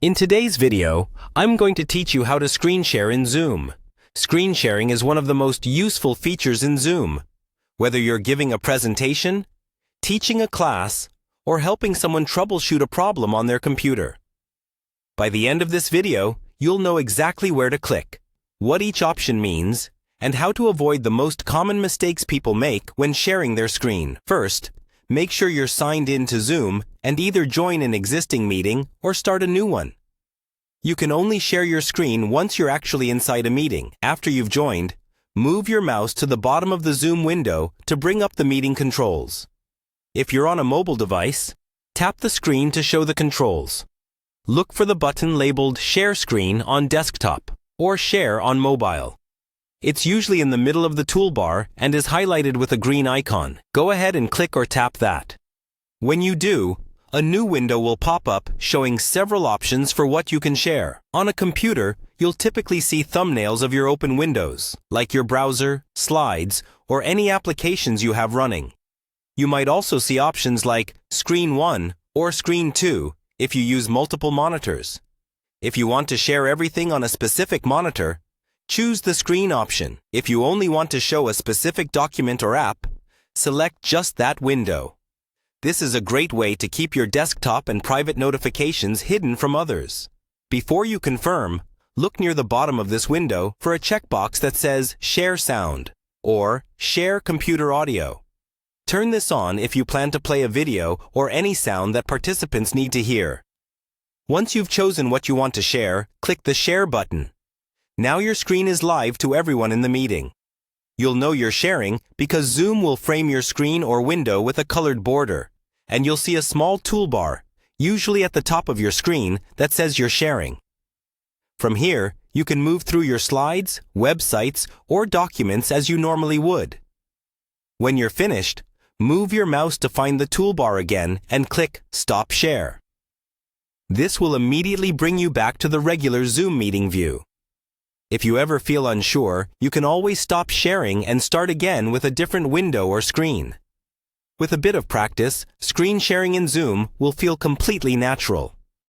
In today's video, I'm going to teach you how to screen share in Zoom. Screen sharing is one of the most useful features in Zoom. Whether you're giving a presentation, teaching a class, or helping someone troubleshoot a problem on their computer. By the end of this video, you'll know exactly where to click, what each option means, and how to avoid the most common mistakes people make when sharing their screen. First, make sure you're signed in to Zoom and either join an existing meeting or start a new one. You can only share your screen once you're actually inside a meeting. After you've joined, move your mouse to the bottom of the Zoom window to bring up the meeting controls. If you're on a mobile device, tap the screen to show the controls. Look for the button labeled Share Screen on desktop or Share on mobile. It's usually in the middle of the toolbar and is highlighted with a green icon. Go ahead and click or tap that. When you do, a new window will pop up showing several options for what you can share. On a computer, you'll typically see thumbnails of your open windows, like your browser, slides, or any applications you have running. You might also see options like Screen 1 or Screen 2 if you use multiple monitors. If you want to share everything on a specific monitor, choose the screen option. If you only want to show a specific document or app, select just that window. This is a great way to keep your desktop and private notifications hidden from others. Before you confirm, look near the bottom of this window for a checkbox that says Share Sound or Share Computer Audio. Turn this on if you plan to play a video or any sound that participants need to hear. Once you've chosen what you want to share, click the Share button. Now your screen is live to everyone in the meeting. You'll know you're sharing because Zoom will frame your screen or window with a colored border, and you'll see a small toolbar, usually at the top of your screen, that says you're sharing. From here, you can move through your slides, websites, or documents as you normally would. When you're finished, move your mouse to find the toolbar again and click Stop Share. This will immediately bring you back to the regular Zoom meeting view. If you ever feel unsure, you can always stop sharing and start again with a different window or screen. With a bit of practice, screen sharing in Zoom will feel completely natural.